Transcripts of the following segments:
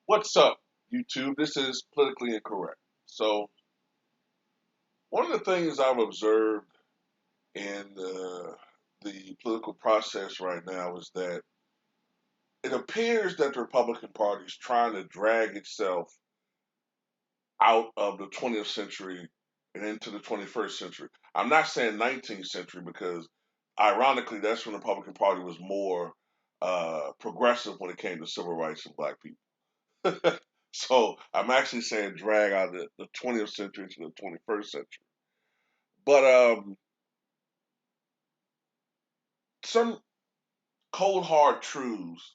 What's up, YouTube? This is Politically Incorrect. So, one of the things I've observed in the political process right now is that it appears that the Republican Party is trying to drag itself out of the 20th century and into the 21st century. I'm not saying 19th century because, ironically, that's when the Republican Party was more progressive when it came to civil rights and black people. So I'm actually saying drag out of the 20th century into the 21st century. But some cold hard truths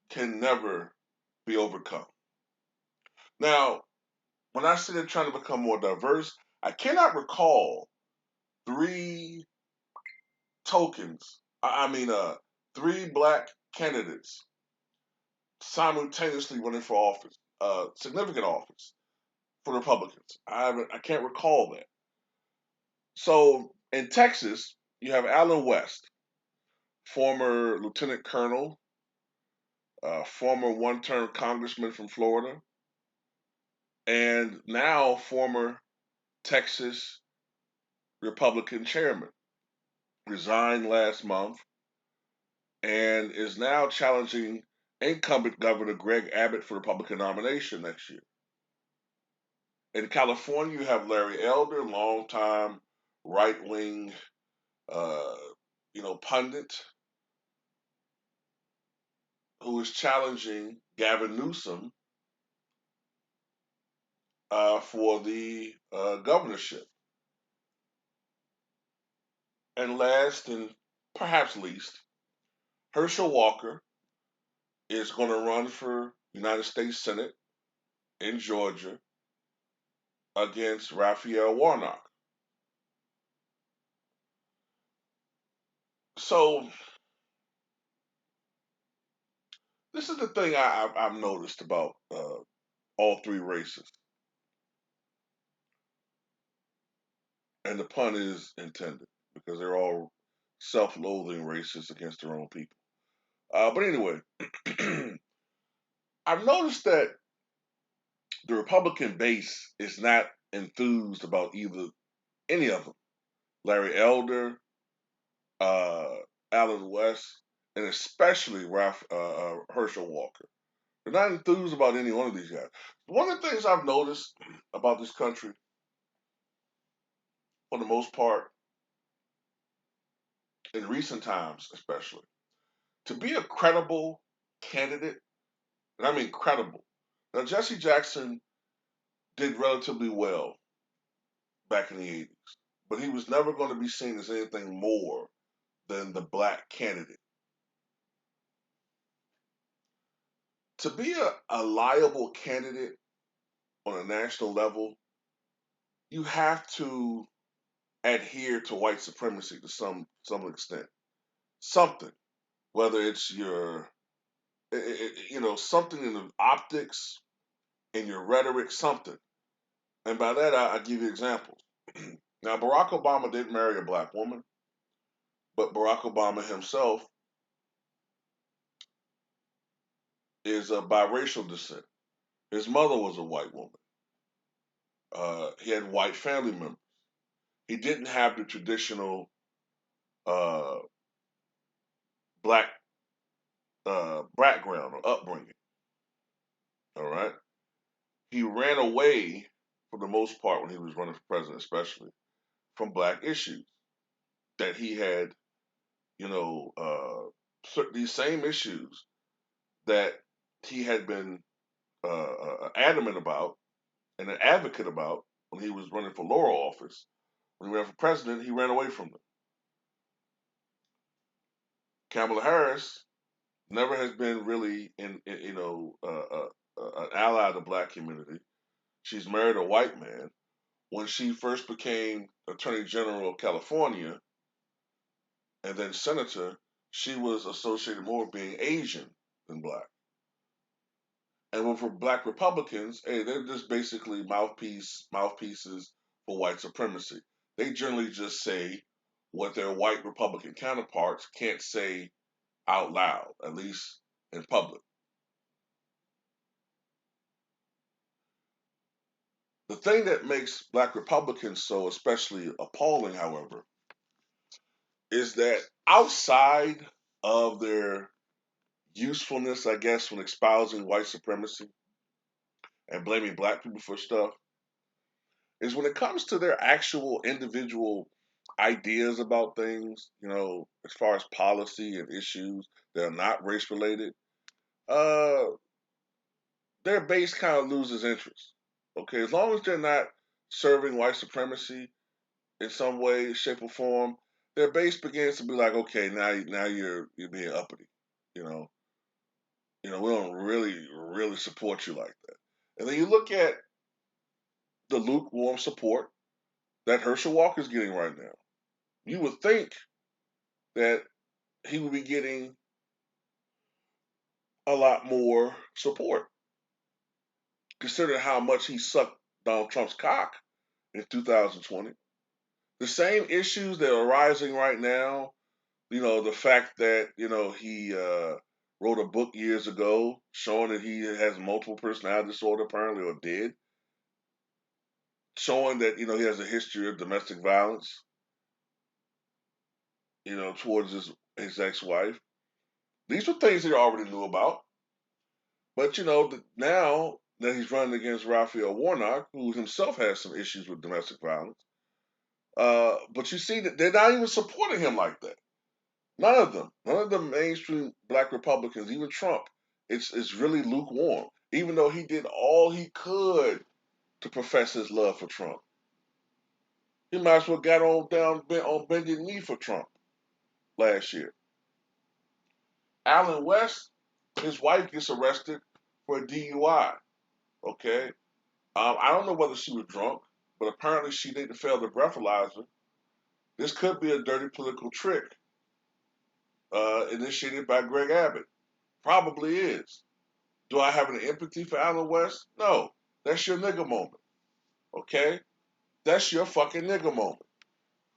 can never be overcome. Now, when I say they're trying to become more diverse, I cannot recall three tokens. Three black candidates simultaneously running for office, significant office for the Republicans. I can't recall that. So in Texas, you have Allen West, former lieutenant colonel, former one-term congressman from Florida, and now former Texas Republican chairman. Resigned last month and is now challenging incumbent Governor Greg Abbott for the Republican nomination next year. In California, you have Larry Elder, longtime right-wing, uh, pundit, who is challenging Gavin Newsom for the governorship. And last and perhaps least, Herschel Walker is going to run for United States Senate in Georgia against Raphael Warnock. So this is the thing I've noticed about all three races, and the pun is intended because they're all self-loathing racists against their own people. But anyway, I've noticed that the Republican base is not enthused about either any of them. Larry Elder, uh, Allen West, and especially Herschel Walker. They're not enthused about any one of these guys. One of the things I've noticed about this country, for the most part, in recent times especially, to be a credible candidate, and I mean credible. Now, Jesse Jackson did relatively well back in the 80s, but he was never going to be seen as anything more than the black candidate. To be a liable candidate on a national level, you have to adhere to white supremacy to some extent. Something, whether it's something in the optics, in your rhetoric, something. And by that, I give you examples. Now, Barack Obama didn't marry a black woman, but Barack Obama himself is of biracial descent. His mother was a white woman. He had white family members. He didn't have the traditional uh, black background or upbringing. All right. He ran away for the most part when he was running for president, especially from black issues that he had, you know, these same issues that he had been adamant about and an advocate about when he was running for lower office. When he ran for president, he ran away from them. Kamala Harris never has been really an ally of the black community. She's married a white man. When she first became Attorney General of California and then Senator, she was associated more with being Asian than black. And for black Republicans, hey, they're just basically mouthpieces for white supremacy. They generally just say what their white Republican counterparts can't say out loud, at least in public. The thing that makes black Republicans so especially appalling, however, is that outside of their usefulness, I guess, when espousing white supremacy and blaming black people for stuff, is when it comes to their actual individual ideas about things, as far as policy and issues that are not race related, uh, their base kind of loses interest. Okay, as long as they're not serving white supremacy in some way, shape, or form, their base begins to be like, okay, now you're being uppity. You know, we don't really support you like that. And then you look at the lukewarm support that Herschel Walker's getting right now. You would think that he would be getting a lot more support, considering how much he sucked Donald Trump's cock in 2020. The same issues that are rising right now, the fact that, he wrote a book years ago showing that he has multiple personality disorder, apparently, or did, showing that, he has a history of domestic violence, towards his ex-wife. These were things he already knew about. But now that he's running against Raphael Warnock, who himself has some issues with domestic violence, but you see that they're not even supporting him like that. None of the mainstream black Republicans, even Trump, it's really lukewarm. Even though he did all he could to profess his love for Trump, he might as well got on down on bended knee for Trump last year. Allen West, his wife gets arrested for a DUI. Okay, I don't know whether she was drunk, but apparently she didn't fail the breathalyzer. This could be a dirty political trick initiated by Greg Abbott. Probably is. Do I have any empathy for Allen West? No. That's your nigga moment. Okay? That's your fucking nigga moment.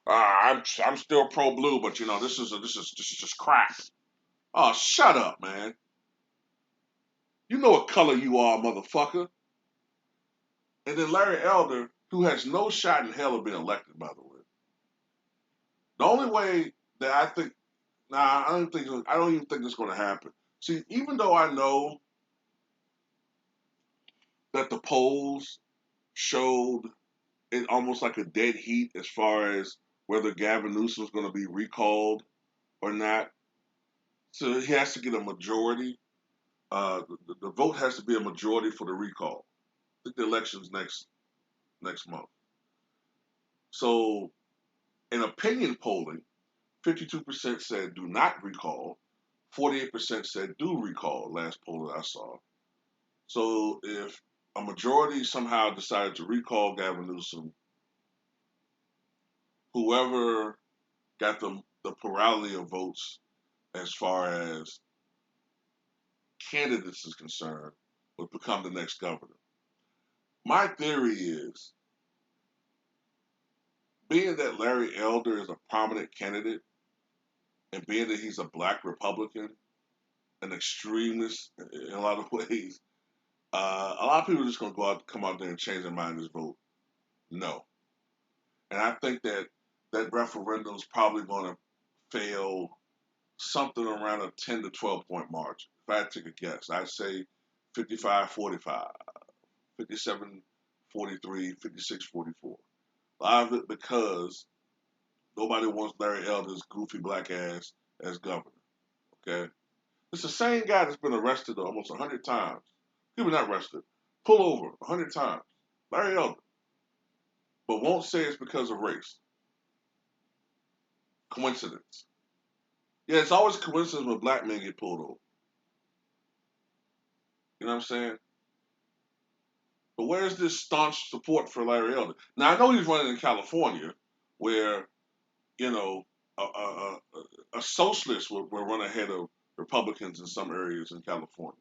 I'm still pro blue, but this is just crap. Oh, shut up, man. You know what color you are, motherfucker. And then Larry Elder, who has no shot in hell of being elected, by the way. The only way that I think, I don't even think it's going to happen. See, even though I know that the polls showed it almost like a dead heat as far as whether Gavin Newsom is going to be recalled or not, so he has to get a majority. The vote has to be a majority for the recall. I think the election's next month. So, in opinion polling, 52% said do not recall, 48% said do recall. Last poll that I saw. So, if a majority somehow decided to recall Gavin Newsom, whoever got the plurality of votes as far as candidates is concerned would become the next governor. My theory is, being that Larry Elder is a prominent candidate and being that he's a black Republican, an extremist in a lot of ways, a lot of people are just going to come out there and change their mind and just vote no. And I think that referendum is probably going to fail something around a 10 to 12 point margin. If I had to take a guess, I'd say 55-45, 57-43, 56-44. A lot of it because nobody wants Larry Elder's goofy black ass as governor. Okay? It's the same guy that's been arrested almost 100 times. People not arrested. Pull over 100 times. Larry Elder. But won't say it's because of race. Coincidence. Yeah, it's always coincidence when black men get pulled over. You know what I'm saying? But where's this staunch support for Larry Elder? Now, I know he's running in California where, you know, a socialist will run ahead of Republicans in some areas in California.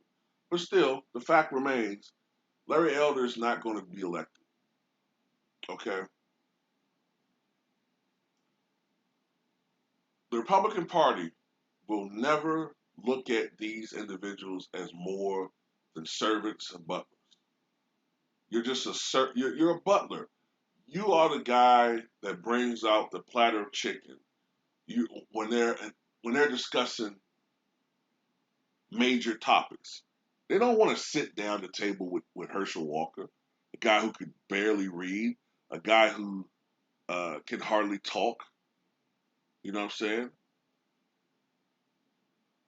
But still, the fact remains, Larry Elder is not going to be elected. Okay? The Republican Party will never look at these individuals as more than servants and butlers. You're just you're a butler. You are the guy that brings out the platter of chicken. You when they're discussing major topics. They don't want to sit down at the table with Herschel Walker, a guy who could barely read, a guy who can hardly talk. You know what I'm saying?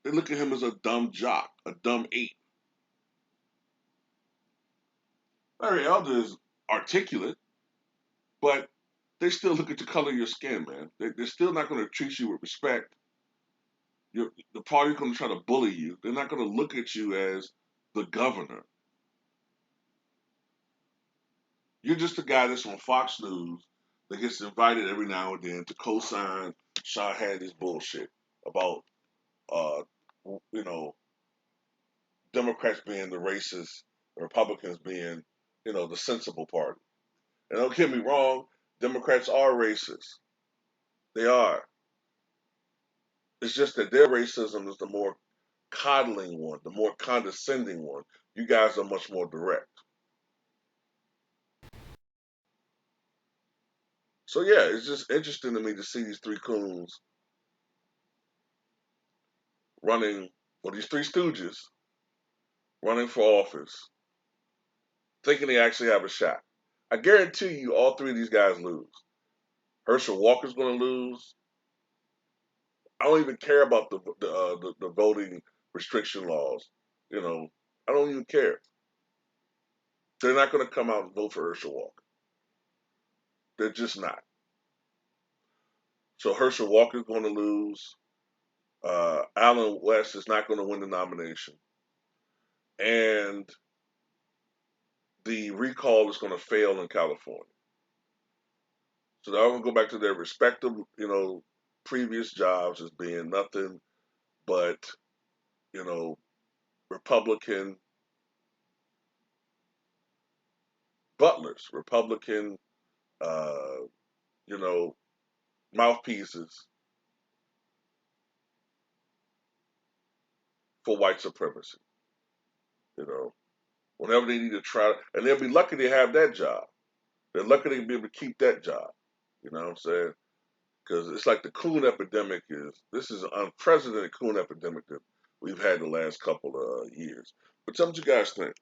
They look at him as a dumb jock, a dumb ape. Larry Elder is articulate, but they still look at the color of your skin, man. They're still not going to treat you with respect. The party's going to try to bully you. They're not going to look at you as the governor. You're just a guy that's on Fox News that gets invited every now and then to co-sign Sean Hannity's bullshit about, uh, you know, Democrats being the racist, the Republicans being, the sensible party. And don't get me wrong, Democrats are racist. They are. It's just that their racism is the more coddling one, the more condescending one. You guys are much more direct. So yeah, it's just interesting to me to see these three coons running, well, these three stooges running for office, thinking they actually have a shot. I guarantee you, all three of these guys lose. Herschel Walker's going to lose. I don't even care about the voting restriction laws. You know, I don't even care. They're not going to come out and vote for Herschel Walker. They're just not. So Herschel Walker's going to lose. Alan West is not going to win the nomination, and the recall is going to fail in California. So they're all going to go back to their respective, previous jobs as being nothing but, you know, Republican butlers, Republican, uh, you know, mouthpieces for white supremacy. You know, whenever they need to try, and they'll be lucky to have that job. They're lucky to be able to keep that job. You know what I'm saying? Because it's like the coon epidemic this is an unprecedented coon epidemic that we've had the last couple of years. But tell me what you guys think.